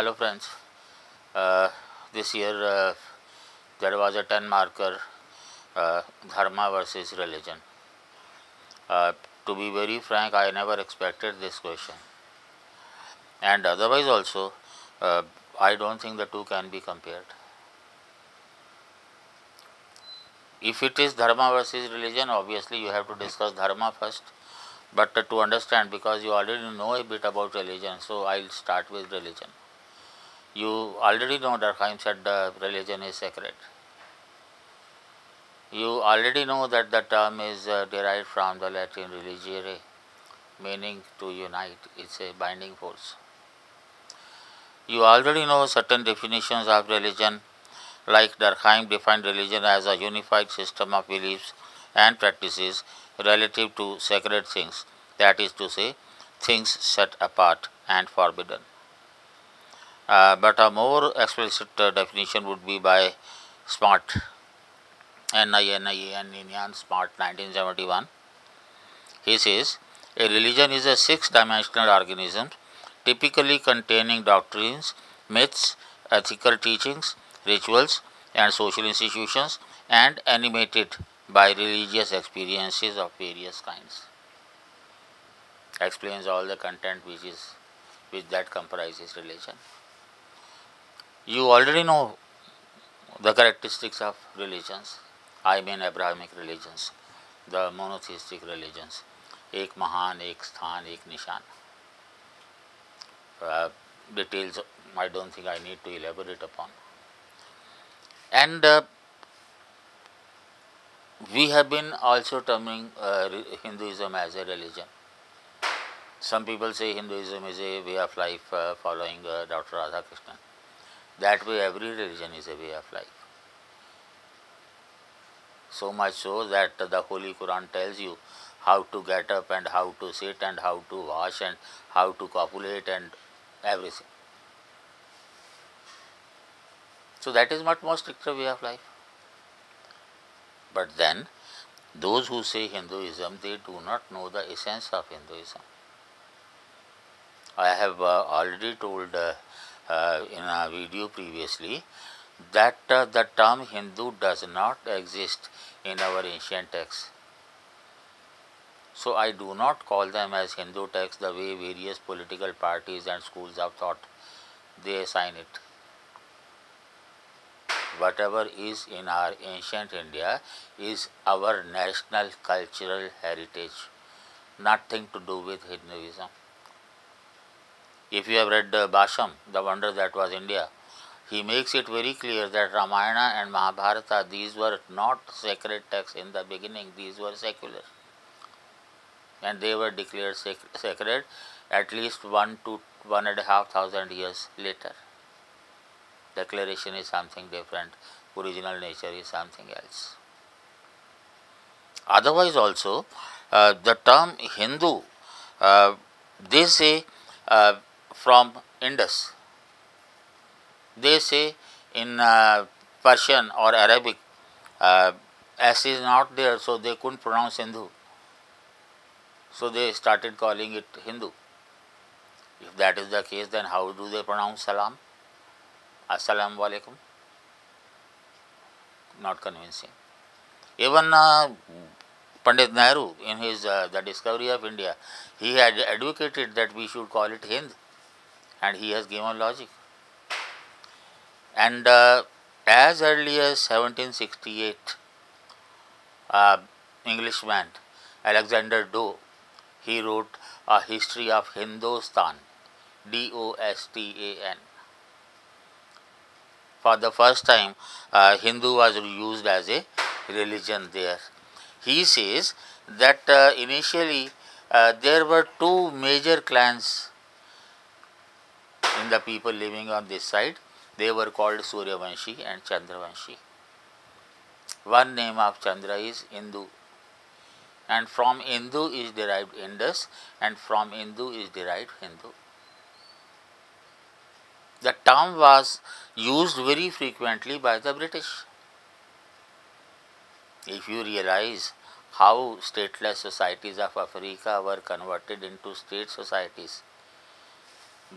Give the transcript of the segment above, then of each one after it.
Hello friends, this year there was a 10 marker Dharma versus religion. To be very frank, I never expected this question, and otherwise also I don't think the two can be compared. If it is Dharma versus religion, obviously you have to discuss Dharma first, but to understand, because you already know a bit about religion, so I'll start with religion. You already know Durkheim said religion is sacred. You already know that the term is derived from the Latin religere, meaning to unite. It's a binding force. You already know certain definitions of religion, like Durkheim defined religion as a unified system of beliefs and practices relative to sacred things, that is to say, things set apart and forbidden. But a more explicit definition would be by Smart, Ninian Smart, 1971. He says, a religion is a six-dimensional organism typically containing doctrines, myths, ethical teachings, rituals, and social institutions, and animated by religious experiences of various kinds. Explains all the content which that comprises religion. You already know the characteristics of religions. I mean Abrahamic religions, the monotheistic religions. एक महान, एक स्थान, एक निशान. Details I don't think I need to elaborate upon. And we have been also terming Hinduism as a religion. Some people say Hinduism is a way of life following Dr. Radhakrishnan. That way every religion is a way of life. So much so that the Holy Quran tells you how to get up and how to sit and how to wash and how to copulate and everything. So that is much more stricter way of life. But then those who say Hinduism, they do not know the essence of Hinduism. I have already told in a video previously that the term Hindu does not exist in our ancient texts. So I do not call them as Hindu texts the way various political parties and schools of thought they assign it. Whatever is in our ancient India is our national cultural heritage, nothing to do with Hinduism. If you have read Basham, The Wonder That Was India, he makes it very clear that Ramayana and Mahabharata, these were not sacred texts in the beginning, these were secular. And they were declared sacred at least 1 to 1,500 years later. Declaration is something different, original nature is something else. Otherwise also, the term Hindu, they say from Indus. They say in Persian or Arabic, S is not there, so they couldn't pronounce Hindu. So they started calling it Hindu. If that is the case, then how do they pronounce Salam? Assalamu alaikum? Not convincing. Even Pandit Nehru, in his The Discovery of India, he had advocated that we should call it Hind, and he has given logic. And as early as 1768, Englishman Alexander Doe, he wrote a history of Hindostan, Dostan. For the first time, Hindu was used as a religion there. He says that initially there were two major clans in the people living on this side. They were called Suryavanshi and Chandravanshi. One name of Chandra is Hindu, and from Hindu is derived Indus, and from Hindu is derived Hindu. The term was used very frequently by the British. If you realize how stateless societies of Africa were converted into state societies,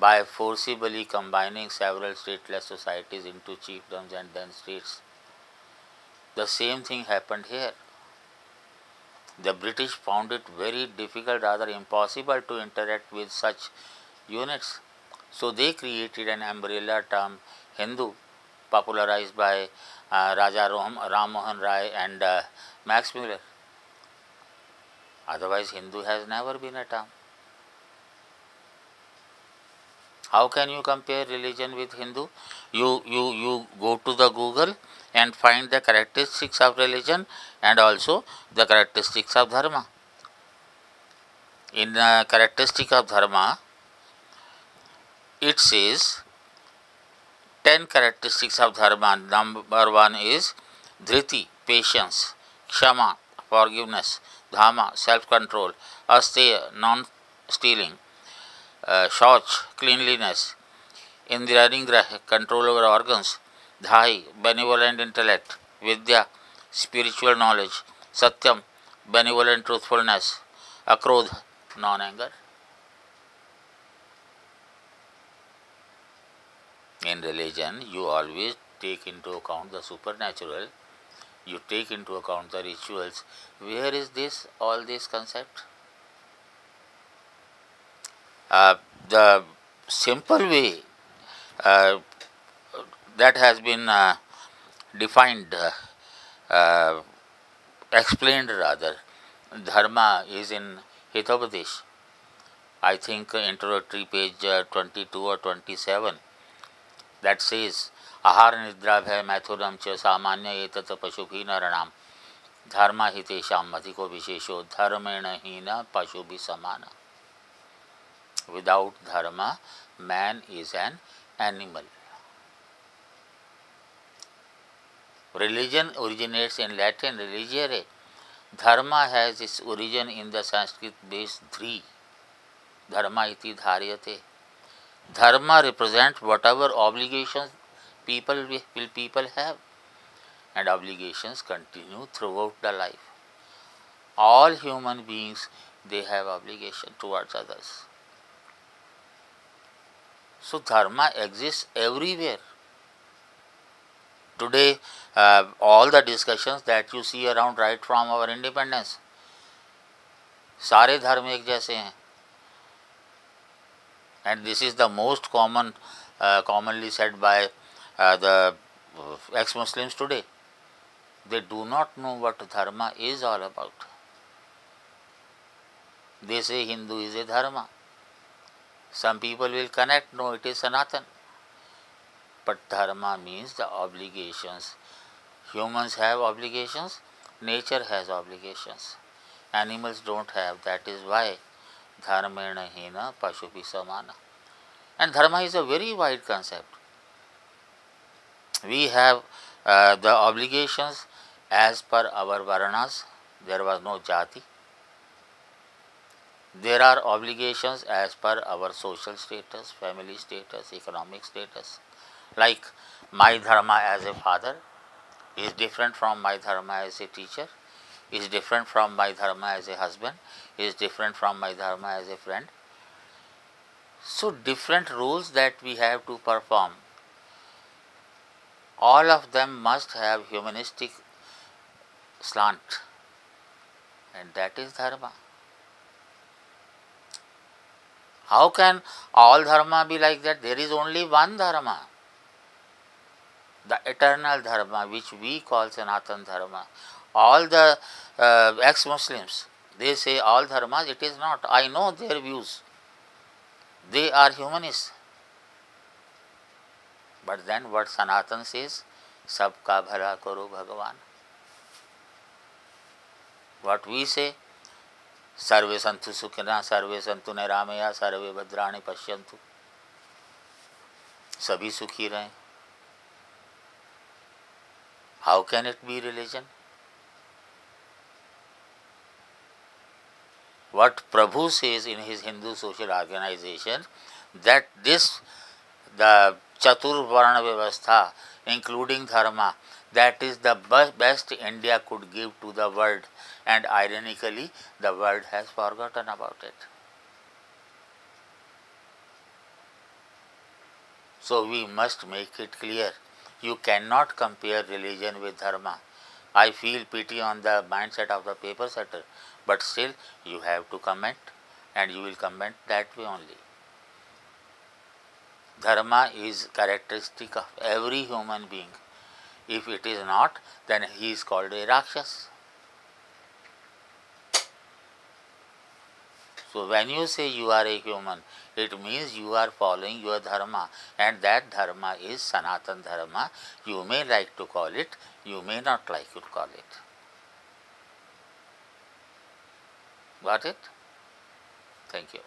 by forcibly combining several stateless societies into chiefdoms and then states. The same thing happened here. The British found it very difficult, rather impossible, to interact with such units. So they created an umbrella term Hindu, popularized by Raja Ram Mohan Rai and Max Muller. Otherwise, Hindu has never been a term. How can you compare religion with Hindu? You go to the Google and find the characteristics of religion and also the characteristics of dharma. In characteristic of dharma, it says 10 characteristics of dharma. Number 1 is dhriti, patience; kshama, forgiveness; dhamma, self-control; asteya, non-stealing; shauch, cleanliness; Indraningraha, control over organs; dhai, benevolent intellect; vidya, spiritual knowledge; satyam, benevolent truthfulness; akrodha, non-anger. In religion, you always take into account the supernatural, you take into account the rituals. Where is this, all this concept? The simple way uh, that has been defined, uh, explained rather, dharma is in Hitopadesh. I think introductory page 22 or 27, that says आहार निद्रा भय मैथुनम च सामान्य एतत् पशुभिः नराणाम धर्म हि तेषाम् अधिको विशेषो धर्मेण हीन पशुभिः समान. Without dharma, man is an animal. Religion originates in Latin religere. Dharma has its origin in the Sanskrit base dhri. Dharma iti dharyate. Dharma represents whatever obligations people have, and obligations continue throughout the life. All human beings, they have obligation towards others. So dharma exists everywhere. Today, all the discussions that you see around right from our independence, सारे धर्म एक जैसे हैं. And this is the most commonly said by the ex-Muslims today. They do not know what dharma is all about. They say Hindu is a dharma. Some people will connect, no, it is Sanatan. But dharma means the obligations. Humans have obligations, nature has obligations. Animals don't have. That is why dharmena hina pashupi samana. And dharma is a very wide concept. We have the obligations as per our varnas. There was no jati. There are obligations as per our social status, family status, economic status. Like my dharma as a father is different from my dharma as a teacher, is different from my dharma as a husband, is different from my dharma as a friend. So different rules that we have to perform, all of them must have humanistic slant, and that is dharma. How can all dharma be like that? There is only one dharma, the eternal dharma, which we call Sanatan dharma. All the ex-Muslims, they say all dharmas. It is not. I know their views. They are humanists. But then what Sanatan says, Sabka bhala karo Bhagavan. What we say, Sarve santu sukhina, sarve santu niramaya, sarve bhadrani pashyantu. Sabhi sukhi rahe. How can it be religion? What Prabhu says in his Hindu social organization, that this, the Chatur Varna Vyavastha, including dharma, that is the best India could give to the world, and ironically, the world has forgotten about it. So we must make it clear. You cannot compare religion with dharma. I feel pity on the mindset of the paper setter, but still you have to comment, and you will comment that way only. Dharma is characteristic of every human being. If it is not, then he is called a Rakshas. So when you say you are a human, it means you are following your dharma, and that dharma is Sanatan Dharma. You may like to call it, you may not like to call it. Got it? Thank you.